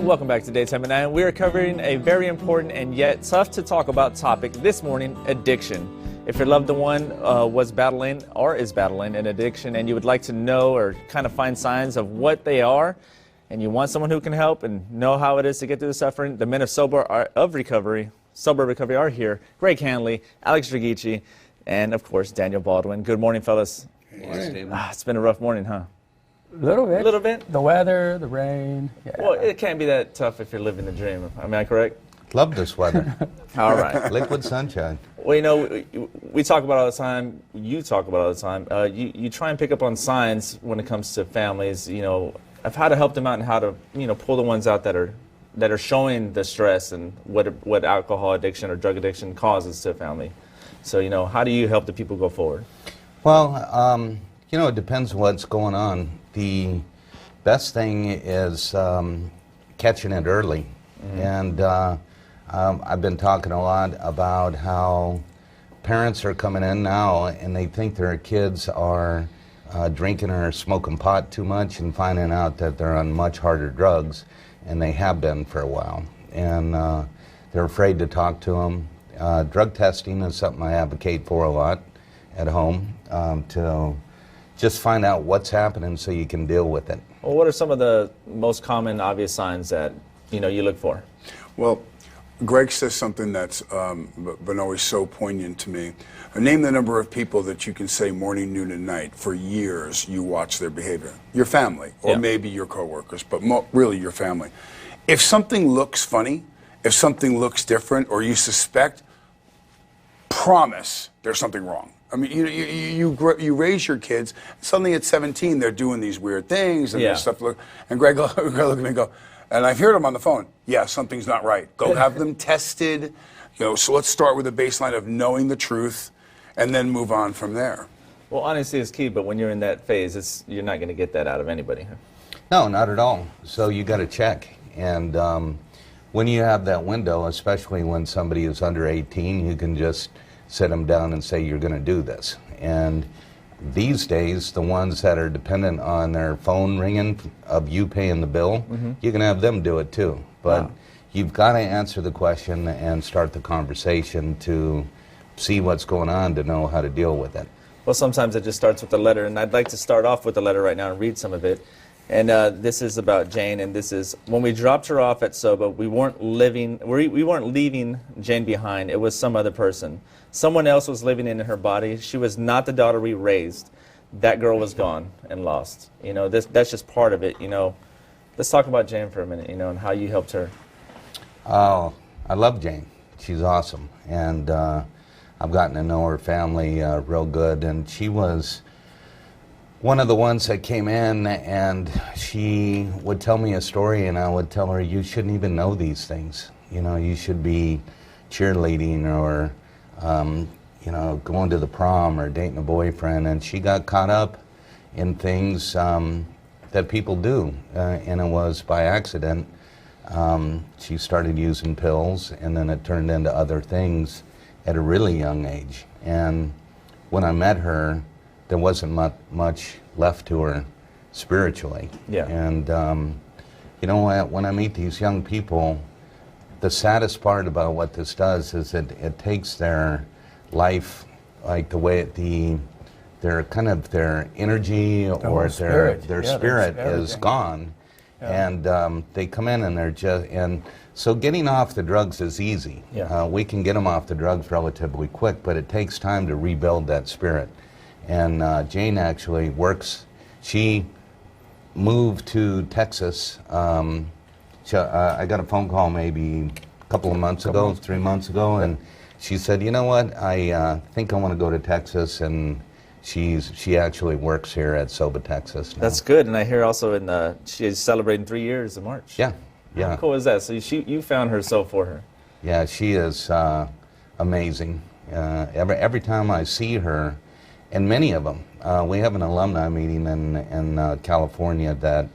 Welcome back to Daytime at 9. We are covering a very important and yet tough to talk about topic this morning, addiction. If your loved one was battling or is battling an addiction and you would like to know or kind of find signs of what they are, and you want someone who can help and know how it is to get through the suffering, the men of SOBA recovery are here. Greg Hanley, Alex Dragici, and of course Daniel Baldwin. Good morning, fellas. It's been a rough morning, huh? A little bit. A little bit? The weather, the rain. Yeah. Well, it can't be that tough if you're living the dream. Am I correct? Love this weather. All right. Liquid sunshine. Well, you know, we talk about it all the time. You talk about it all the time. You try and pick up on signs when it comes to families, you know, of how to help them out and how to, you know, pull the ones out that are showing the stress and what alcohol addiction or drug addiction causes to a family. So, you know, how do you help the people go forward? Well, you know, it depends what's going on. The best thing is catching it early. And I've been talking a lot about how parents are coming in now and they think their kids are drinking or smoking pot too much and finding out that they're on much harder drugs, and they have been for a while. And they're afraid to talk to them. Drug testing is something I advocate for a lot at home, to just find out what's happening so you can deal with it. Well, what are some of the most common, obvious signs that, you know, you look for? Well, Greg says something that's been always so poignant to me. Name the number of people that you can say morning, noon, and night for years you watch their behavior. Your family, or maybe your coworkers, but really your family. If something looks funny, if something looks different, or you suspect, promise there's something wrong. I mean, you raise your kids. Suddenly at 17, they're doing these weird things and this stuff. And Greg look at me and go, and I've heard him on the phone. Yeah, something's not right. Go have them tested. You know, so let's start with a baseline of knowing the truth, and then move on from there. Well, honesty is key, but when you're in that phase, you're not going to get that out of anybody. No, not at all. So you got to check. And when you have that window, especially when somebody is under 18, you can just sit them down and say, you're going to do this. And these days, the ones that are dependent on their phone ringing of you paying the bill, you can have them do it too. But you've got to answer the question and start the conversation to see what's going on to know how to deal with it. Well, sometimes it just starts with a letter, and I'd like to start off with the letter right now and read some of it. And this is about Jane, and this is, when we dropped her off at SOBA, we weren't leaving Jane behind. It was some other person. Someone else was living in her body. She was not the daughter we raised. That girl was gone and lost. You know, that's just part of it, you know. Let's talk about Jane for a minute, you know, and how you helped her. Oh, I love Jane. She's awesome. And I've gotten to know her family real good, and she was one of the ones that came in, and she would tell me a story, and I would tell her, you shouldn't even know these things. You know, you should be cheerleading or, you know, going to the prom or dating a boyfriend. And she got caught up in things that people do, and it was by accident. She started using pills, and then it turned into other things at a really young age. And when I met her, there wasn't much left to her spiritually. Yeah. And you know, when I meet these young people, the saddest part about what this does is it takes their life, like the way their energy or their spirit is gone. Yeah. And they come in and they're just, and so getting off the drugs is easy. Yeah. We can get them off the drugs relatively quick, but it takes time to rebuild that spirit. And Jane actually works. She moved to Texas. I got a phone call maybe a couple of months ago, 3 months ago, and she said, you know what, I think I want to go to Texas, and she actually works here at SOBATexas now. That's good, and I hear also she is celebrating 3 years in March. Yeah, yeah. How cool is that? So you found her so for her. Yeah, she is amazing. Every time I see her, and many of them, we have an alumni meeting in California that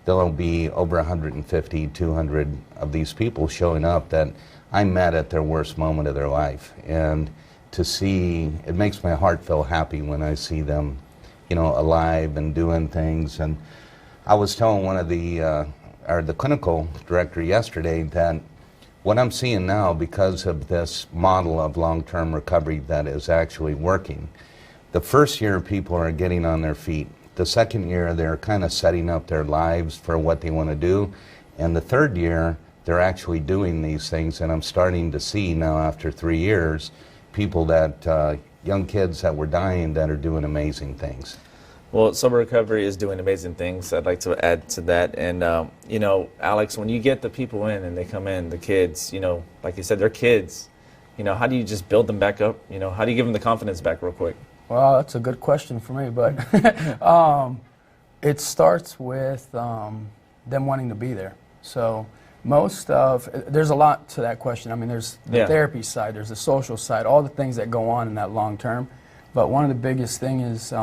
there'll be over 150, 200 of these people showing up that I met at their worst moment of their life. And to see, it makes my heart feel happy when I see them, you know, alive and doing things. And I was telling one of the or the clinical director yesterday, that what I'm seeing now, because of this model of long-term recovery that is actually working, the first year people are getting on their feet. The second year they're kind of setting up their lives for what they want to do. And the third year they're actually doing these things. And I'm starting to see now, after 3 years, people that, young kids that were dying that are doing amazing things. Well, SOBA Recovery is doing amazing things. I'd like to add to that. And, you know, Alex, when you get the people in and they come in, the kids, you know, like you said, they're kids. You know, how do you just build them back up? You know, how do you give them the confidence back real quick? Well, that's a good question for me, but it starts with them wanting to be there. So there's a lot to that question. I mean, there's the therapy side, there's the social side, all the things that go on in that long term. But one of the biggest things is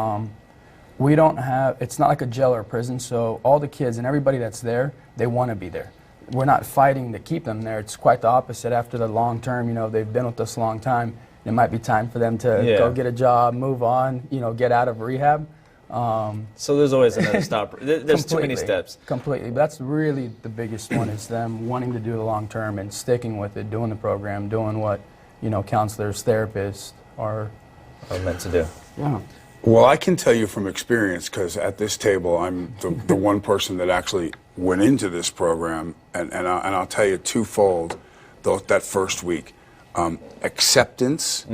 we don't have, it's not like a jail or a prison, so all the kids and everybody that's there, they want to be there. We're not fighting to keep them there. It's quite the opposite. After the long term, you know, they've been with us a long time. It might be time for them to go get a job, move on, you know, get out of rehab. So there's always another stop. There's too many steps. Completely. That's really the biggest one, is them wanting to do the long term and sticking with it, doing the program, doing what, you know, counselors, therapists are meant to do. Yeah. Well, I can tell you from experience, because at this table, I'm the one person that actually went into this program, and I'll tell you twofold, that first week. Acceptance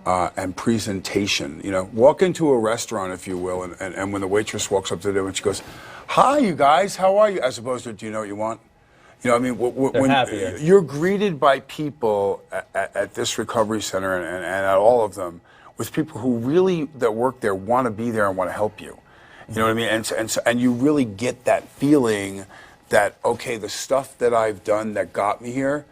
and presentation. You know, walk into a restaurant, if you will, and when the waitress walks up to them and she goes, "Hi, you guys, how are you?" As opposed to, "Do you know what you want?" You know, I mean, when happier. You're greeted by people at this recovery center and at all of them, with people who really, that work there, want to be there and want to help you. You know what I mean? And you really get that feeling that, okay, the stuff that I've done that got me here,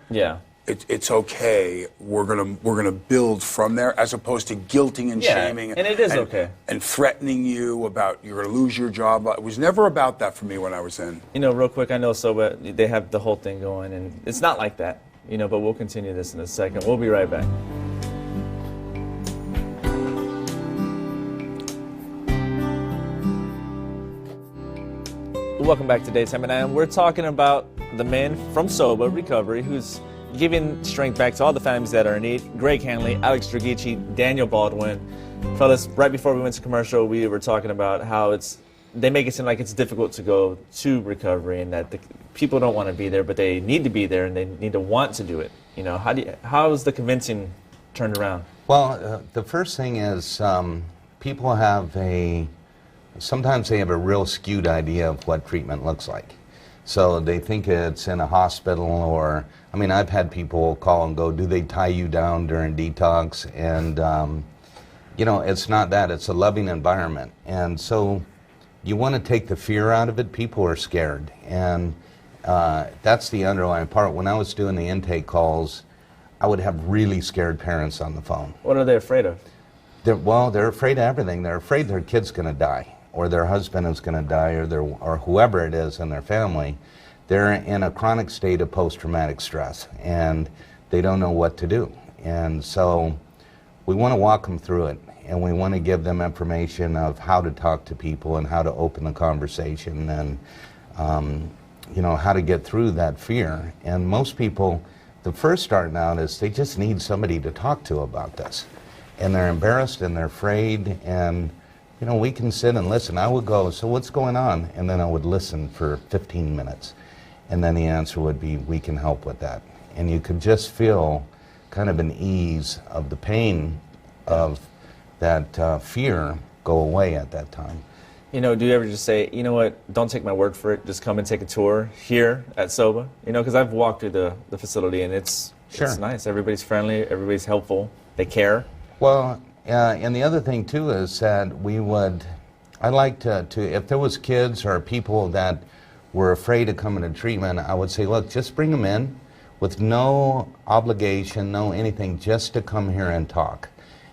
it's okay. We're gonna build from there, as opposed to guilting and shaming. And it is okay. And threatening you about you're gonna lose your job. It was never about that for me when I was in. You know, real quick, I know SOBA, they have the whole thing going, and it's not like that. You know, but we'll continue this in a second. We'll be right back. Welcome back to Daytime, and we're talking about the man from SOBA Recovery who's giving strength back to all the families that are in need. Greg Hanley, Alex Dragici, Daniel Baldwin. Fellas, right before we went to commercial, we were talking about how they make it seem like it's difficult to go to recovery, and that the people don't want to be there, but they need to be there and they need to want to do it. You know, how is the convincing turned around? Well, the first thing is people have sometimes they have a real skewed idea of what treatment looks like. So they think it's in a hospital, or, I mean, I've had people call and go, "Do they tie you down during detox?" And, you know, it's not that. It's a loving environment. And so you want to take the fear out of it. People are scared. And that's the underlying part. When I was doing the intake calls, I would have really scared parents on the phone. What are they afraid of? They're afraid of everything. They're afraid their kid's going to die, or their husband is going to die, or whoever it is in their family. They're in a chronic state of post-traumatic stress, and they don't know what to do. And so we want to walk them through it, and we want to give them information of how to talk to people and how to open the conversation, and you know, how to get through that fear. And most people, the first starting out is they just need somebody to talk to about this. And they're embarrassed and they're afraid, and you know, we can sit and listen. I would go, "So what's going on?" And then I would listen for 15 minutes. And then the answer would be, "We can help with that." And you could just feel kind of an ease of the pain of that fear go away at that time. You know, do you ever just say, "You know what, don't take my word for it, just come and take a tour here at SOBA"? You know, because I've walked through the facility, and it's nice. Everybody's friendly, everybody's helpful, they care. Well, and the other thing too is that I'd like to, if there was kids or people that were afraid of coming to treatment, I would say, look, just bring them in with no obligation, no anything, just to come here and talk.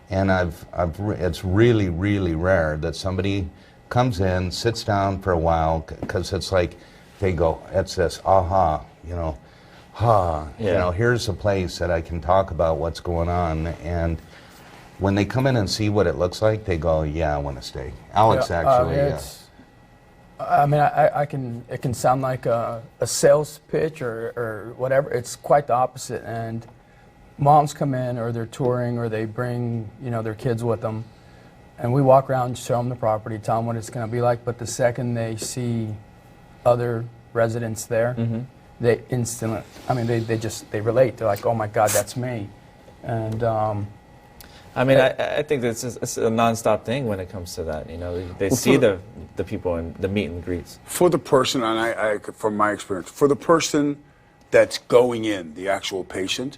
And it's really, really rare that somebody comes in, sits down for a while, because it's like they go, it's this aha, you know, you know, here's a place that I can talk about what's going on. And when they come in and see what it looks like, they go, "Yeah, I want to stay." Alex, actually, I mean, it can sound like a sales pitch or whatever. It's quite the opposite. And moms come in, or they're touring, or they bring, their kids with them. And we walk around, show them the property, tell them what it's going to be like. But the second they see other residents there, they instantly, they relate. They're like, oh my God, that's me. And I think it's a nonstop thing when it comes to that. They see the people in the meet and greets. For the person, and I from my experience, for the person that's going in, the actual patient,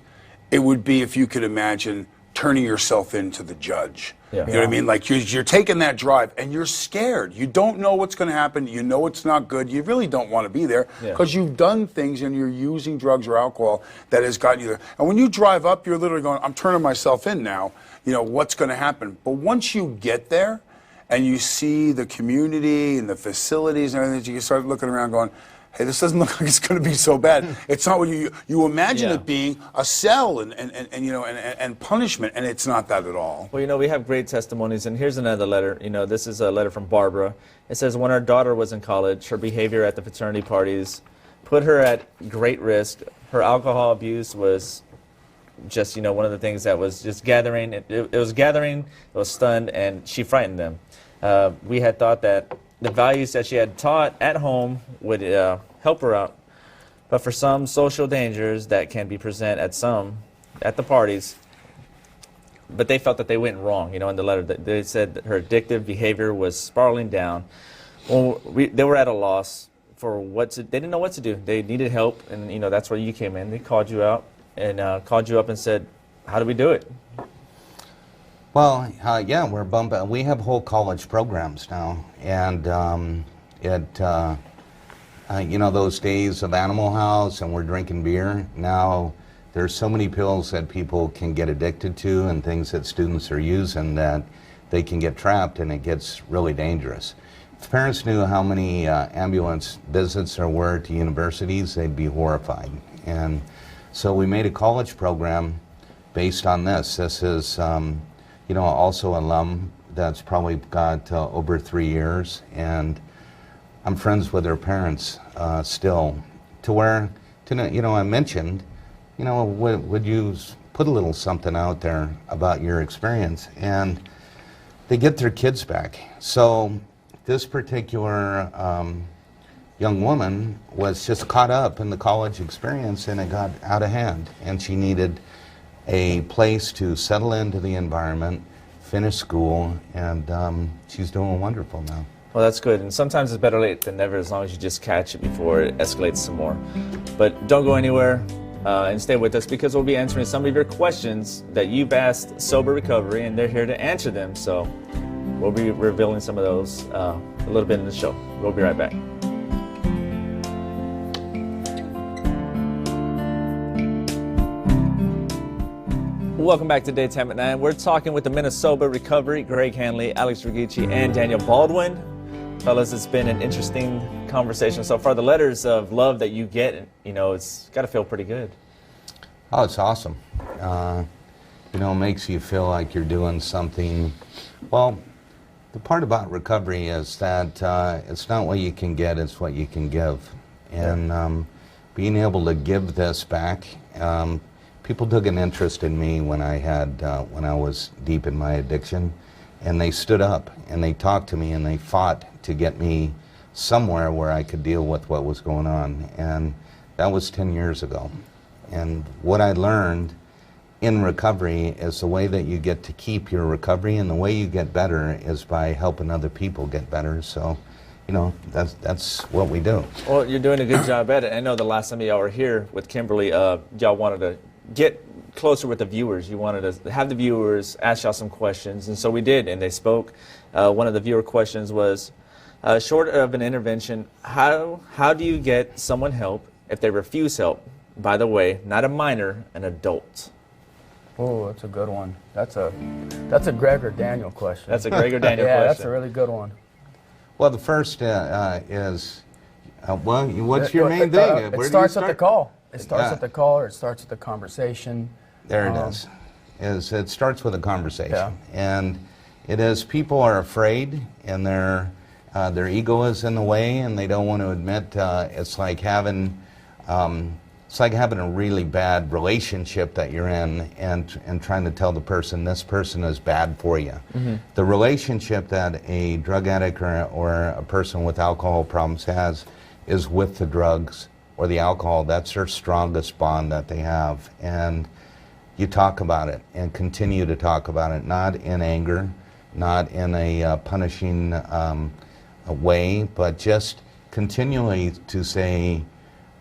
it would be if you could imagine turning yourself into the judge. Yeah. You know what I mean? Like you're taking that drive and you're scared. You don't know what's going to happen. You know it's not good. You really don't want to be there because you've done things and you're using drugs or alcohol that has gotten you there. And when you drive up, you're literally going, I'm turning myself in now. What's going to happen? But once you get there and you see the community and the facilities and everything, you start looking around going, hey, this doesn't look like it's going to be so bad. It's not what you imagine it being, a cell and punishment, and it's not that at all. Well, we have great testimonies, and here's another letter. This is a letter from Barbara. It says, when our daughter was in college, her behavior at the fraternity parties put her at great risk. Her alcohol abuse was just, one of the things that was just gathering. It was gathering, it was stunned, and she frightened them. We had thought that the values that she had taught at home would help her out. But for some social dangers that can be present at the parties, but they felt that they went wrong. In the letter, they said that her addictive behavior was spiraling down. Well, they were at a loss for they didn't know what to do. They needed help, and that's where you came in. They called you out and called you up and said, how do we do it? Well, we're bumping. We have whole college programs now, and those days of Animal House and we're drinking beer, now there's so many pills that people can get addicted to and things that students are using that they can get trapped, and it gets really dangerous. If parents knew how many ambulance visits there were to universities, they'd be horrified. And so we made a college program based on this. This is also an alum that's probably got over 3 years, and I'm friends with their parents still, to where, I mentioned, would you put a little something out there about your experience, and they get their kids back. So this particular young woman was just caught up in the college experience, and it got out of hand, and she needed a place to settle into the environment, finish school, and she's doing wonderful now. Well, that's good. And sometimes it's better late than never, as long as you just catch it before it escalates some more. But don't go anywhere and stay with us, because we'll be answering some of your questions that you've asked Sober Recovery, and they're here to answer them. So we'll be revealing some of those a little bit in the show. We'll be right back. Welcome back to Daytime at 9. We're talking with the men of Sober Recovery, Greg Hanley, Alex Rigici, and Daniel Baldwin. Fellas, it's been an interesting conversation so far. The letters of love that you get, it's got to feel pretty good. Oh, it's awesome. It makes you feel like you're doing something. Well, the part about recovery is that it's not what you can get, it's what you can give. And being able to give this back, people took an interest in me when I was deep in my addiction, and they stood up and they talked to me and they fought to get me somewhere where I could deal with what was going on. And that was 10 years ago. And what I learned in recovery is the way that you get to keep your recovery, and the way you get better is by helping other people get better. So, that's what we do. Well, you're doing a good job at it. I know the last time y'all were here with Kimberly, y'all wanted to get closer with the viewers. You wanted to have the viewers ask y'all some questions, and so we did, and they spoke. One of the viewer questions was, short of an intervention, how do you get someone help if they refuse help? By the way, not a minor, an adult. Oh, that's a good one. That's a Greg or Daniel question. That's a Greg or Daniel yeah, question. That's a really good one. Well, the first is, what's your main thing? It starts with the call. It starts with the call, or it starts with the conversation. There it is. It starts with a conversation. Yeah. And it is, people are afraid, and their ego is in the way, and they don't want to admit it's like having a really bad relationship that you're in, and trying to tell the person this person is bad for you. The relationship that a drug addict or a person with alcohol problems has is with the drugs or the alcohol. That's their strongest bond that they have, and you talk about it and continue to talk about it, not in anger, not in a punishing a way, but just continually to say,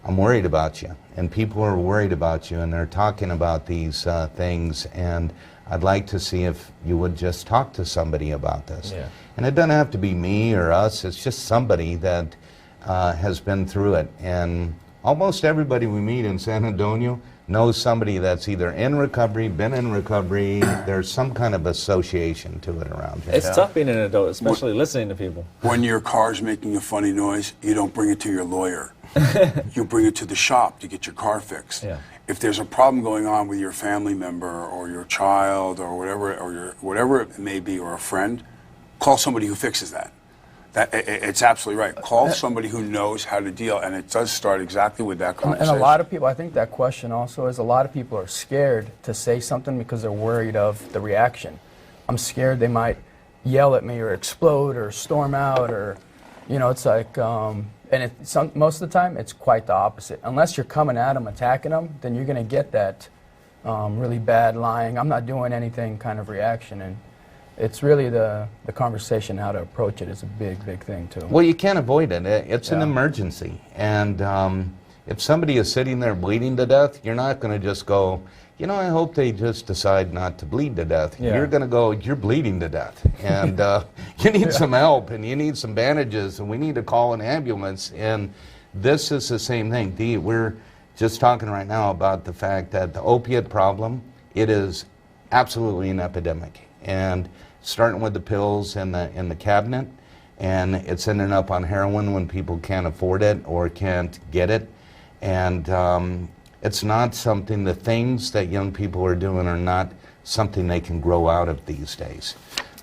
I'm worried about you, and people are worried about you, and they're talking about these things, and I'd like to see if you would just talk to somebody about this. Yeah. And it doesn't have to be me or us, it's just somebody that has been through it. And almost everybody we meet in San Antonio knows somebody that's either in recovery, been in recovery. There's some kind of association to it around here. It's tough being an adult, especially listening to people. When your car's making a funny noise, you don't bring it to your lawyer. You bring it to the shop to get your car fixed. Yeah. If there's a problem going on with your family member or your child or whatever it may be, or a friend, call somebody who fixes that. It's absolutely right. Call somebody who knows how to deal, and it does start exactly with that conversation. And a lot of people, I think that question also is, a lot of people are scared to say something because they're worried of the reaction. I'm scared they might yell at me or explode or storm out, or, you know, it's like, and most of the time it's quite the opposite. Unless you're coming at them, attacking them, then you're going to get that really bad lying, I'm not doing anything kind of reaction. And it's really the conversation, how to approach it is a big, big thing too. Well, you can't avoid it. It's an emergency. And if somebody is sitting there bleeding to death, you're not going to just go, you know, I hope they just decide not to bleed to death. Yeah. You're going to go, you're bleeding to death. And you need some help, and you need some bandages, and we need to call an ambulance. And this is the same thing. We're just talking right now about the fact that the opiate problem, it is absolutely an epidemic. And starting with the pills in the cabinet, and it's ending up on heroin when people can't afford it or can't get it. And it's not something, the things that young people are doing are not something they can grow out of these days.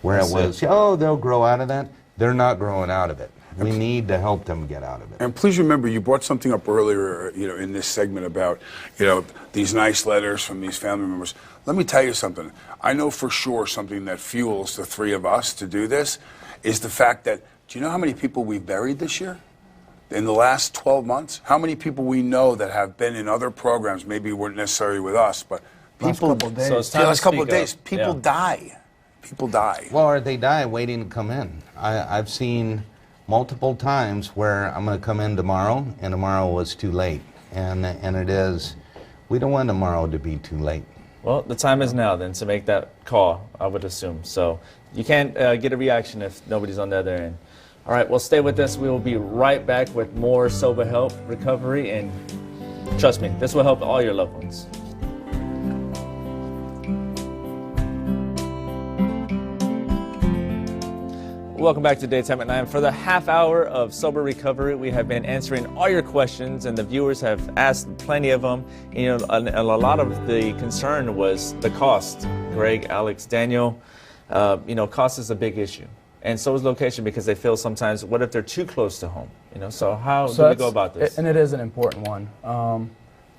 Where it was, oh, they'll grow out of that. They're not growing out of it. We need to help them get out of it. And please remember, you brought something up earlier, you know, in this segment about, you know, these nice letters from these family members. Let me tell you something. I know for sure something that fuels the three of us to do this is the fact that, do you know how many people we've buried this year? In the last 12 months? How many people we know that have been in other programs, maybe weren't necessarily with us, but people, Last couple days. So it's time last to couple of speak days, up. people Yeah. die. People die. Well, or they die waiting to come in. I've seen multiple times where I'm going to come in tomorrow, and tomorrow was too late. And it is, we don't want tomorrow to be too late. Well, the time is now then to make that call, I would assume. So you can't get a reaction if nobody's on the other end. All right, well, stay with us. We will be right back with more SOBA help, recovery, and trust me, this will help all your loved ones. Welcome back to Daytime at 9. For the half hour of SOBA recovery, we have been answering all your questions, and the viewers have asked plenty of them. You know, a lot of the concern was the cost. Greg, Alex, Daniel, you know, cost is a big issue. And so is location, because they feel sometimes, what if they're too close to home? You know, so how do we go about this? And it is an important one.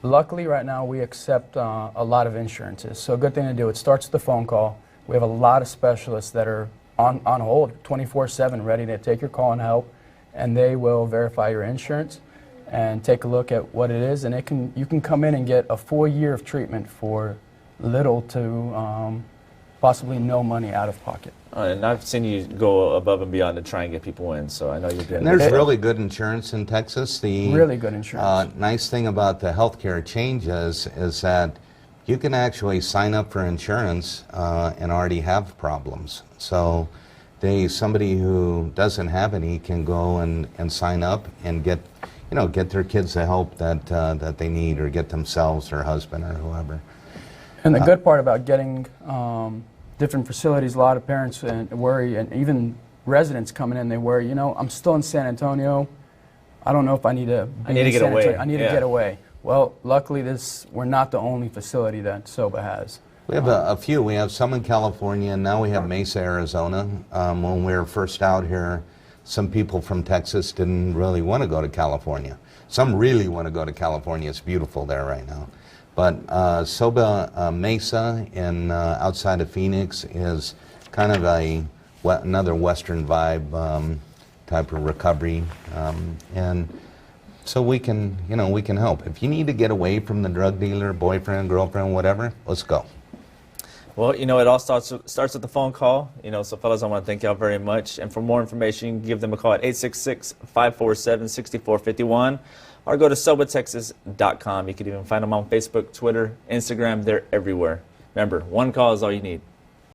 Luckily, right now, we accept a lot of insurances. So a good thing to do, it starts with the phone call. We have a lot of specialists that are on hold 24/7, ready to take your call and help, and they will verify your insurance and take a look at what it is, and you can come in and get a full year of treatment for little to possibly no money out of pocket. And I've seen you go above and beyond to try and get people in, so I know you're doing And there's it. really good insurance in Texas. The Really good insurance. nice thing about the healthcare changes is that you can actually sign up for insurance and already have problems. So somebody who doesn't have any can go and sign up and get their kids the help that they need, or get themselves or husband or whoever. And the good part about getting different facilities, a lot of parents worry, and even residents coming in, they worry, you know, I'm still in San Antonio. I don't know if I need to be need to in get San away. Antonio. I need Yeah. to get away. Well, luckily, we're not the only facility that SOBA has. We have a few. We have some in California, and now we have Mesa, Arizona. When we were first out here, some people from Texas didn't really want to go to California. Some really want to go to California. It's beautiful there right now. But SOBA Mesa outside of Phoenix is kind of another Western vibe type of recovery, and so we can help. If you need to get away from the drug dealer, boyfriend, girlfriend, whatever, let's go. Well, it all starts with the phone call. So fellas, I want to thank y'all very much. And for more information, you can give them a call at 866-547-6451 or go to SOBATexas.com. You can even find them on Facebook, Twitter, Instagram. They're everywhere. Remember, one call is all you need.